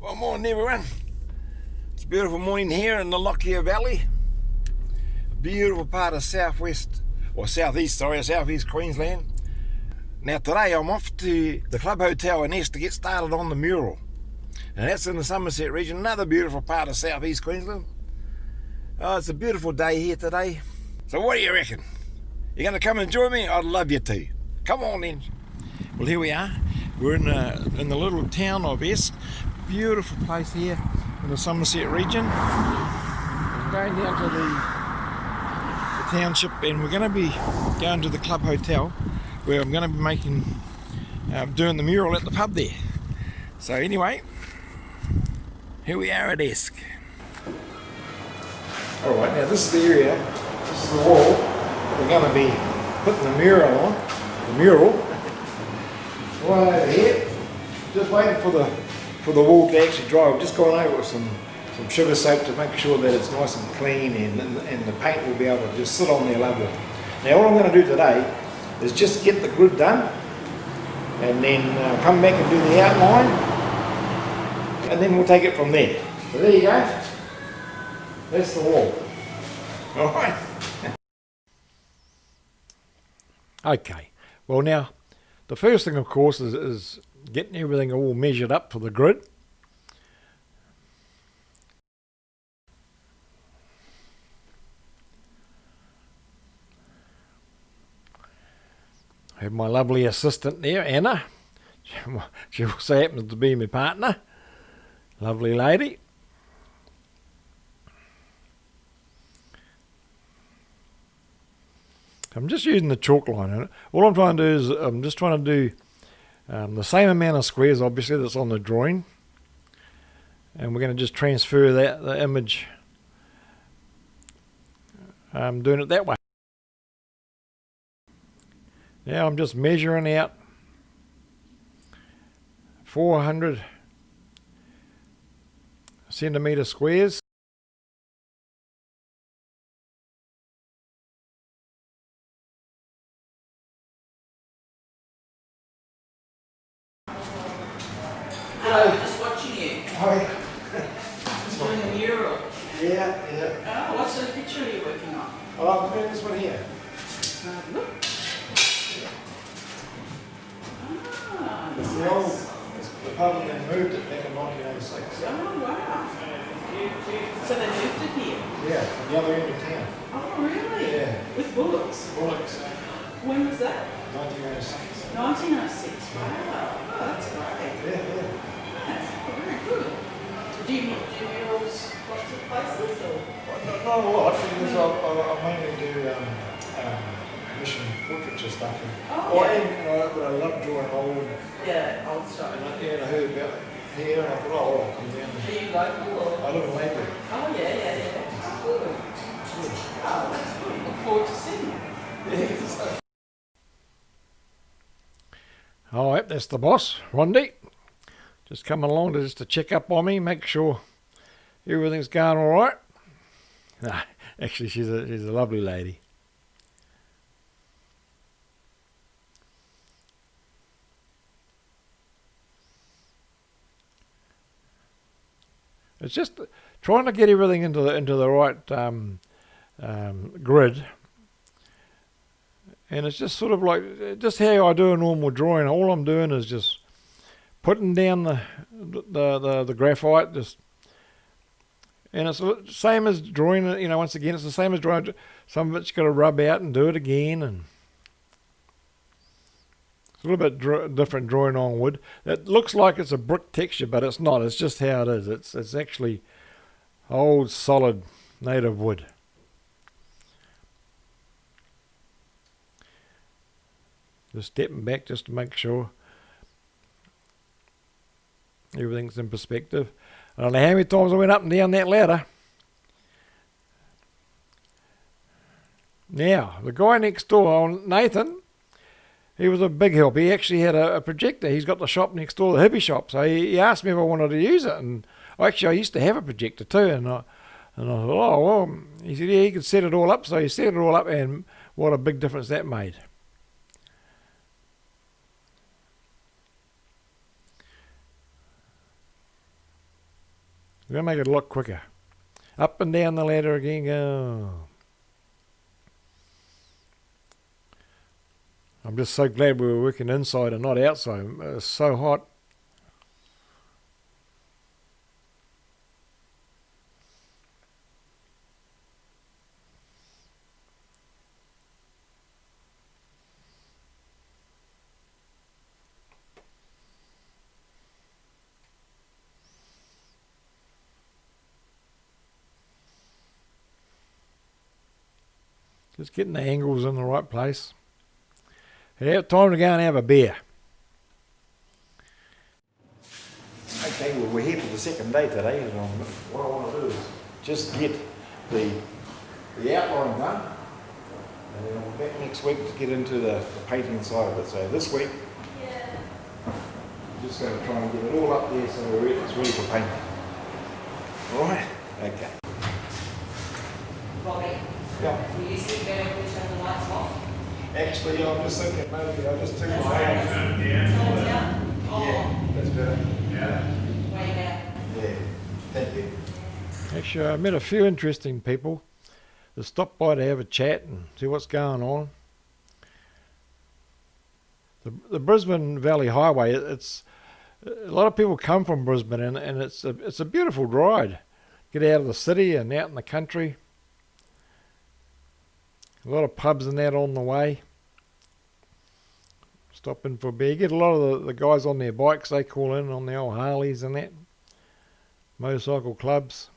Well, morning everyone. It's a beautiful morning here in the Lockyer Valley. A beautiful part of southeast Queensland. Now today I'm off to the Club Hotel in Est to get started on the mural. And that's in the Somerset region, another beautiful part of southeast Queensland. Oh, it's a beautiful day here today. So what do you reckon? You're going to come and join me? I'd love you to. Come on then. Well, here we are. We're in the little town of Est. Beautiful place here in the Somerset region. We're going down to the township, and we're going to be going to the Club Hotel, where I'm going to be doing the mural at the pub there. So anyway, here we are at Est. Alright, now this is the area, this is the wall we're going to be putting the mural on. The mural. Right over here. Just waiting for the wall to actually dry. I've just gone over with some sugar soap to make sure that it's nice and clean, and the paint will be able to just sit on there lovely. Now what I'm going to do today is just get the grid done, and then come back and do the outline, and then we'll take it from there. So there you go. That's the wall. Alright. Okay. Well, now the first thing of course is getting everything all measured up for the grid. I have my lovely assistant there, Anna. She also happens to be my partner. Lovely lady. I'm just using the chalk line. All I'm trying to do is I'm just trying to do the same amount of squares, obviously, that's on the drawing, and we're going to just transfer the image. I'm doing it that way. Now I'm just measuring out 400 centimetre squares. Just watching you. Oh, yeah. Doing the mural. Yeah. Oh, what sort of picture are you working on? Oh, I'm doing this one here. Look. It's the old, the pub, and they moved it back in 1986. Oh, wow. So they moved it here? Yeah, from the other end of town. Oh, really? Yeah. With bullocks? Bullocks. When was that? 1986. 1906. Wow. Oh, that's great. Yeah. Yeah, very good. Do you murals lots of places or? Not a lot, because I mainly do commission portraiture stuff. Oh, yeah. But I love drawing old. Yeah, old stuff. And I heard about here, and I thought, oh, I'll come down. Are you local or? I live in Lakewood. Oh, yeah. Oh, good. Oh, that's good. Look forward to seeing you. Yeah. Alright, that's the boss, Rondi. Just coming along to check up on me, make sure everything's going alright. Nah, actually she's a lovely lady. It's just trying to get everything into the right grid. And it's just sort of like, just how I do a normal drawing. All I'm doing is just putting down the graphite, and it's the same as drawing, once again, it's the same as drawing. Some of it's got to rub out and do it again, and it's a little bit different drawing on wood. It looks like it's a brick texture, but it's not. It's just how it is. It's actually old, solid, native wood. Just stepping back just to make sure everything's in perspective. I don't know how many times I went up and down that ladder. Now, the guy next door, Nathan, he was a big help. He actually had a projector. He's got the shop next door, the hippy shop. So he asked me if I wanted to use it. And I used to have a projector too. And I thought, oh, well, he said, yeah, he could set it all up. So he set it all up, and what a big difference that made. We're going to make it a lot quicker. Up and down the ladder again. Go. I'm just so glad we were working inside and not outside. It was so hot. Just getting the angles in the right place. It's time to go and have a beer. Okay, well, we're here for the second day today, and what I want to do is just get the outline done, and then we'll be back next week to get into the painting side of it. So this week, I'm just going to try and get it all up there so it's ready for painting. Alright? Okay. Robbie, Yeah. will you sleep better if we turn the lights off? Actually, I'm just thinking maybe I'll just turn my That's hand. Turn it down? Oh, Yeah, that's better. way down. Yeah, thank you. Actually, I met a few interesting people that stopped by to have a chat and see what's going on. The Brisbane Valley Highway, it's a lot of people come from Brisbane, and it's a beautiful ride. Get out of the city and out in the country. A lot of pubs and that on the way. Stop in for a beer. Get a lot of the guys on their bikes, they call in on the old Harleys and that. Motorcycle clubs.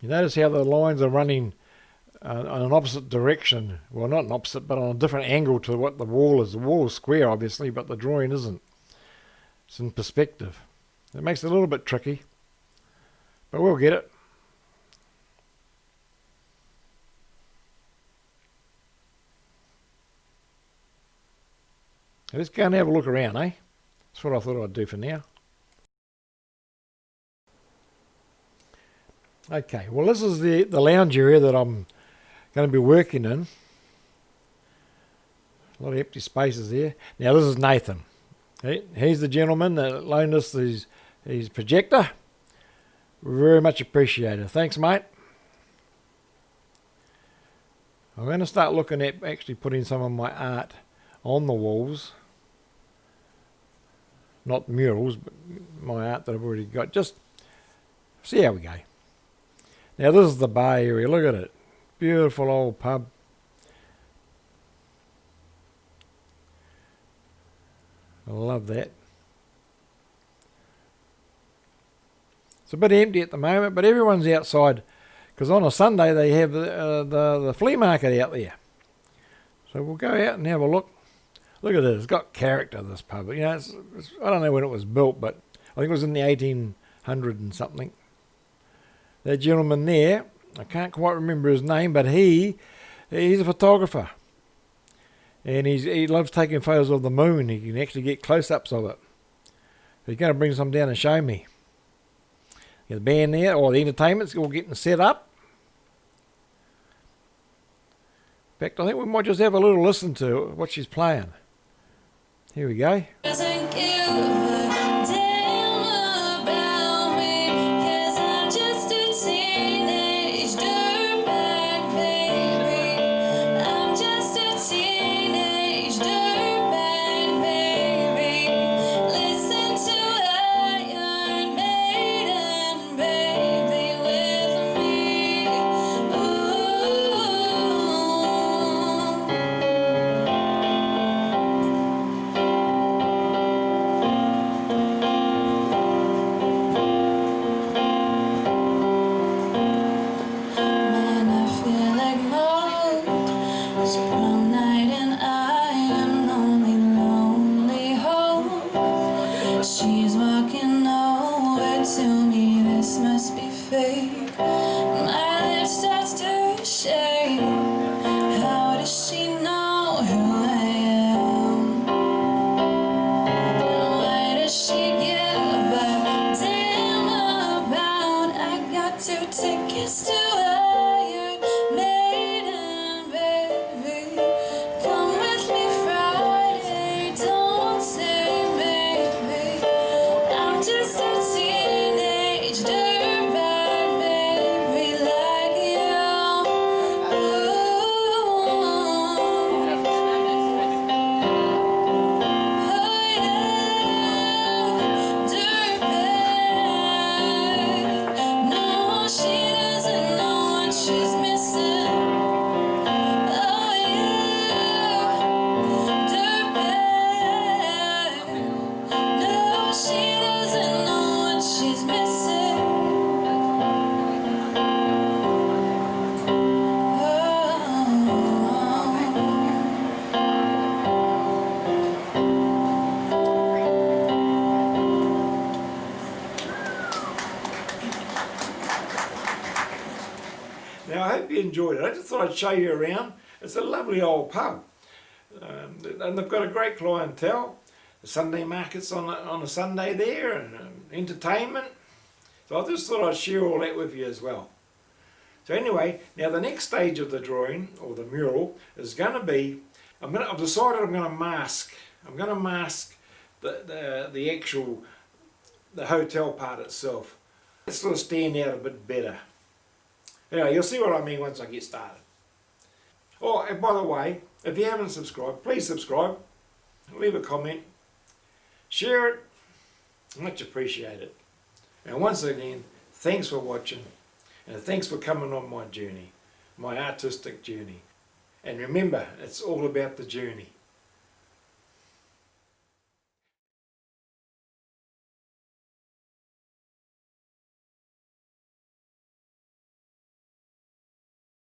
You notice how the lines are running on an opposite direction. Well, not an opposite, but on a different angle to what the wall is. The wall is square, obviously, but the drawing isn't. It's in perspective. It makes it a little bit tricky, but we'll get it. Let's go and have a look around, eh? That's what I thought I'd do for now. Okay, well, this is the lounge area that I'm going to be working in. A lot of empty spaces there. Now, this is Nathan. He's the gentleman that loaned us his projector. Very much appreciated. Thanks, mate. I'm going to start looking at actually putting some of my art on the walls. Not murals, but my art that I've already got. Just see how we go. Now, this is the bar area. Look at it. Beautiful old pub. I love that. It's a bit empty at the moment, but everyone's outside because on a Sunday they have the flea market out there. So we'll go out and have a look. Look at this. It's got character, this pub. You know, I don't know when it was built, but I think it was in the 1800 and something. That gentleman there, I can't quite remember his name, but he's a photographer. And he loves taking photos of the moon. He can actually get close-ups of it. He's going to bring some down and show me. Got the band there, or the entertainment's all getting set up. In fact, I think we might just have a little listen to what she's playing. Here we go. enjoyed it. I just thought I'd show you around. It's a lovely old pub. And they've got a great clientele. The Sunday markets on a Sunday there, and entertainment. So I just thought I'd share all that with you as well. So anyway, now the next stage of the drawing, or the mural, is going to be, I've decided I'm going to mask. I'm going to mask the actual, the hotel part itself. It's sort of stand out a bit better. Anyway, you'll see what I mean once I get started. Oh, and by the way, if you haven't subscribed, please subscribe, leave a comment, share it, much appreciated. And once again, thanks for watching, and thanks for coming on my journey, my artistic journey. And remember, it's all about the journey.